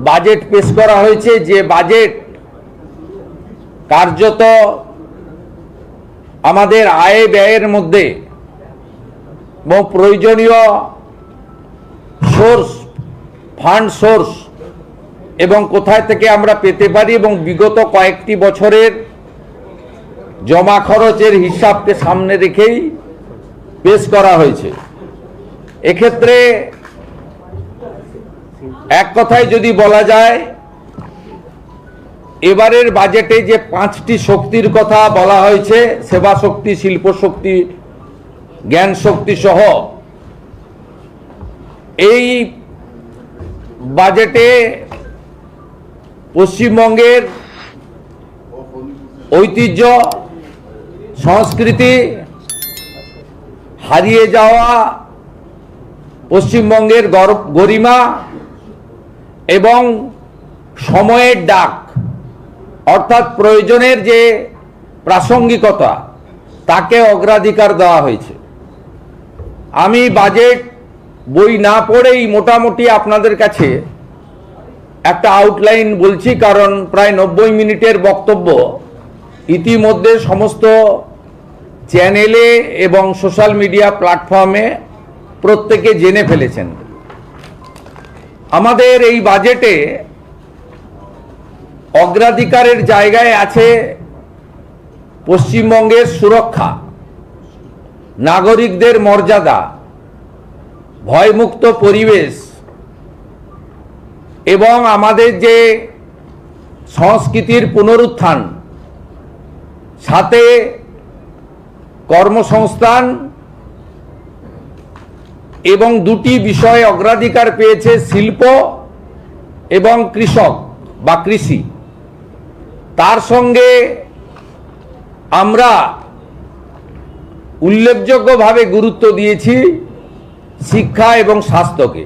Budget পেশ করা হয়েছে, যে বাজেট কার্যত আমাদের আয় ব্যয়ের মধ্যে এবং প্রয়োজনীয় সোর্স, ফান্ড সোর্স এবং কোথায় থেকে আমরা পেতে পারি এবং বিগত কয়েকটি বছরের জমা খরচের হিসাবকে সামনে রেখেই পেশ করা হয়েছে। এক্ষেত্রে এক কথায় যদি বলা যায়, এবারের বাজেটে যে 5টি শক্তির কথা বলা হয়েছে, সেবা শক্তি, শিল্প শক্তি, জ্ঞান শক্তি সহ, এই বাজেটে পশ্চিমবঙ্গের ঐতিহ্য, সংস্কৃতি, হারিয়ে যাওয়া পশ্চিমবঙ্গের গরিমা এবং সময়ের ডাক, অর্থাৎ প্রয়োজনের যে প্রাসঙ্গিকতা, তাকে অগ্রাধিকার দেওয়া হয়েছে। আমি বাজেট বই না পড়েই মোটামুটি আপনাদের কাছে একটা আউটলাইন বলছি, কারণ প্রায় 90 মিনিটের বক্তব্য ইতিমধ্যে সমস্ত চ্যানেলে এবং সোশ্যাল মিডিয়া প্ল্যাটফর্মে প্রত্যেকে জেনে ফেলেছেন। আমাদের এই বাজেটে অগ্রাধিকারের জায়গায় আছে পশ্চিমবঙ্গের সুরক্ষা, নাগরিকদের মর্যাদা, ভয়মুক্ত পরিবেশ এবং আমাদের যে সংস্কৃতির পুনরুত্থান, সাথে কর্মসংস্থান এবং দুটি বিষয়ে অগ্রাধিকার পেয়েছে শিল্প এবং কৃষক বা কৃষি। তার সঙ্গে আমরা উল্লেখযোগ্যভাবে গুরুত্ব দিয়েছি শিক্ষা এবং স্বাস্থ্যকে।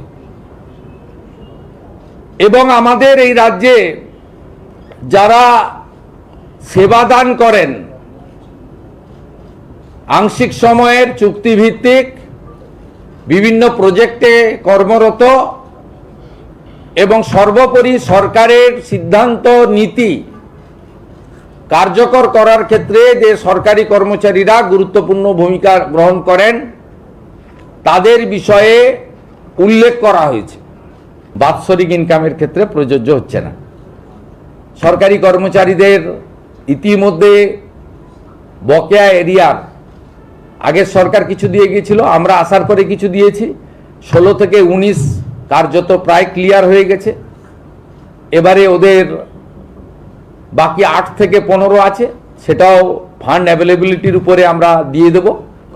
এবং আমাদের এই রাজ্যে যারা সেবাদান করেন, আংশিক সময়ের চুক্তিভিত্তিক বিভিন্ন প্রজেক্টে কর্মরত এবং সর্বোপরি সরকারের সিদ্ধান্ত নীতি কার্যকর করার ক্ষেত্রে যে সরকারি কর্মচারীরা গুরুত্বপূর্ণ ভূমিকা গ্রহণ করেন, তাদের বিষয়ে উল্লেখ করা হয়েছে। বাৎসরিক ইনকামের ক্ষেত্রে প্রযোজ্য হচ্ছে না। সরকারি কর্মচারীদের ইতিমধ্যে বকেয়া এরিয়ার আগের সরকার কিছু দিয়ে গিয়েছিল, আমরা আসার পরে কিছু দিয়েছি। 16 থেকে 19 কার্যত প্রায় ক্লিয়ার হয়ে গেছে। এবারে ওদের বাকি 8 থেকে 15 আছে, সেটাও ফান্ড অ্যাভেলেবিলিটির উপরে আমরা দিয়ে দেব,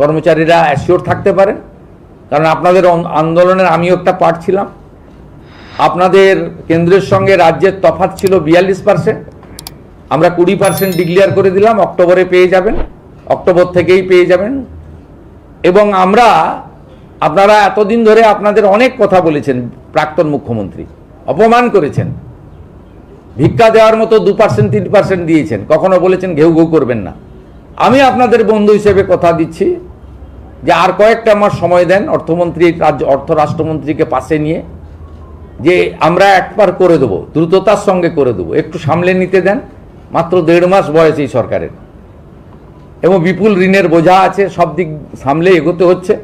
কর্মচারীরা অ্যাসিওর থাকতে পারেন। কারণ আপনাদের আন্দোলনের আমিও একটা পার্ট ছিলাম। আপনাদের কেন্দ্রের সঙ্গে রাজ্যের তফাৎ ছিল 42%, আমরা 20% ডিক্লেয়ার করে দিলাম। অক্টোবরে পেয়ে যাবেন, অক্টোবর থেকেই পেয়ে যাবেন। এবং আমরা, আপনারা এতদিন ধরে আপনাদের অনেক কথা বলেছেন, প্রাক্তন মুখ্যমন্ত্রী অপমান করেছেন, ভিক্ষা দেওয়ার মতো 2% 3% দিয়েছেন, কখনো বলেছেন ঘেউ ঘেউ করবেন না। আমি আপনাদের বন্ধু হিসেবে কথা দিচ্ছি যে আর কয়েকটা মাস সময় দেন, অর্থমন্ত্রী, অর্থ রাষ্ট্রমন্ত্রীকে পাশে নিয়ে, যে আমরা একবার করে দেবো, দ্রুততার সঙ্গে করে দেবো, একটু সামলে নিতে দেন। মাত্র 1.5 মাস বয়স এই সরকারের এবং বিপুল ঋণের বোঝা আছে, সব দিক সামলে এগোতে হচ্ছে।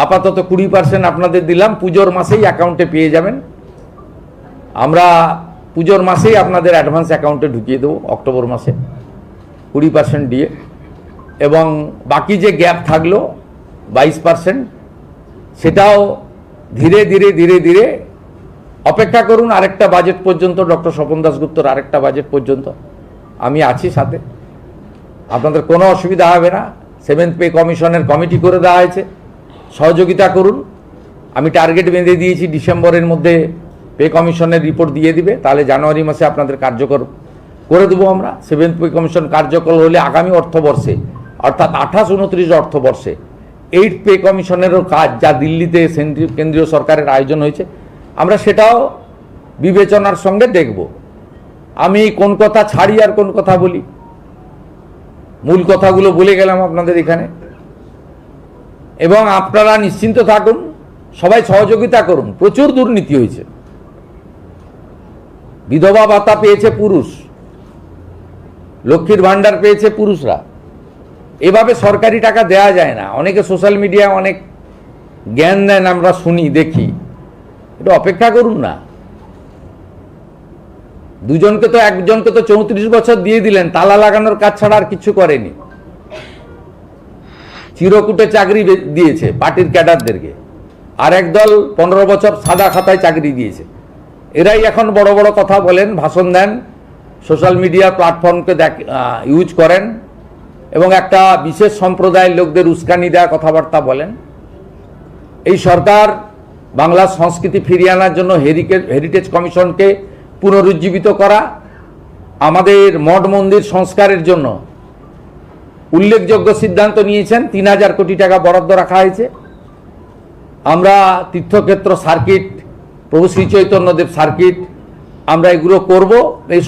আপাতত 20% আপনাদের দিলাম, পুজোর মাসেই অ্যাকাউন্টে পেয়ে যাবেন। আমরা পুজোর মাসেই আপনাদের অ্যাডভান্স অ্যাকাউন্টে ঢুকিয়ে দেবো, অক্টোবর মাসে 20% দিয়ে। এবং বাকি যে গ্যাপ থাকলো 22%, সেটাও ধীরে ধীরে ধীরে ধীরে অপেক্ষা করুন আরেকটা বাজেট পর্যন্ত, ডক্টর স্বপন দাশগুপ্তর আরেকটা বাজেট পর্যন্ত আমি আছি সাথে, আপনাদের কোনো অসুবিধা হবে না। 7th পে কমিশনের কমিটি করে দেওয়া হয়েছে, সহযোগিতা করুন। আমি টার্গেট বেঁধে দিয়েছি, ডিসেম্বরের মধ্যে পে কমিশনের রিপোর্ট দিয়ে দিবে, তাহলে জানুয়ারি মাসে আপনাদের কার্যকর করে দেবো আমরা। 7th পে কমিশন কার্যকর হলে আগামী অর্থবর্ষে, অর্থাৎ 28-29 অর্থবর্ষে 8th পে কমিশনেরও কাজ, যা দিল্লিতে কেন্দ্রীয় সরকারের আয়োজন হয়েছে, আমরা সেটাও বিবেচনার সঙ্গে দেখব। আমি কোন কথা ছাড়ি আর কোন কথা বলি, মূল কথাগুলো বলে গেলাম আপনাদের এখানে। এবং আপনারা নিশ্চিন্ত থাকুন, সবাই সহযোগিতা করুন। প্রচুর দুর্নীতি হয়েছে, বিধবা ভাতা পেয়েছে পুরুষ, লক্ষ্মীর ভাণ্ডার পেয়েছে পুরুষরা। এভাবে সরকারি টাকা দেয়া যায় না। অনেকে সোশ্যাল মিডিয়ায় অনেক জ্ঞান দেন, আমরা শুনি দেখি। একটু অপেক্ষা করুন না। একজনকে তো 34 বছর দিয়ে দিলেন, তালা লাগানোর কাজ ছাড়া আর কিছু করেনি। চিরকুটে চাকরি দিয়েছে পার্টির ক্যাডারদেরকে, আর একদল 15 বছর সাদা খাতায় চাকরি দিয়েছে। এরাই এখন বড় বড় কথা বলেন, ভাষণ দেন, সোশ্যাল মিডিয়া প্ল্যাটফর্মকে ইউজ করেন এবং একটা বিশেষ সম্প্রদায়ের লোকদের উস্কানি দেওয়া কথাবার্তা বলেন। এই সরকার বাংলার সংস্কৃতি ফিরিয়ে আনার জন্য হেরিটেজ কমিশনকে পুনরুজ্জীবিত করা, আমাদের মঠ মন্দির সংস্কারের জন্য উল্লেখযোগ্য সিদ্ধান্ত নিয়েছেন। 3000 কোটি টাকা বরাদ্দ রাখা হয়েছে। আমরা তীর্থক্ষেত্র সার্কিট, প্রভু শ্রী চৈতন্যদেব সার্কিট, আমরা এগুলো করব। এই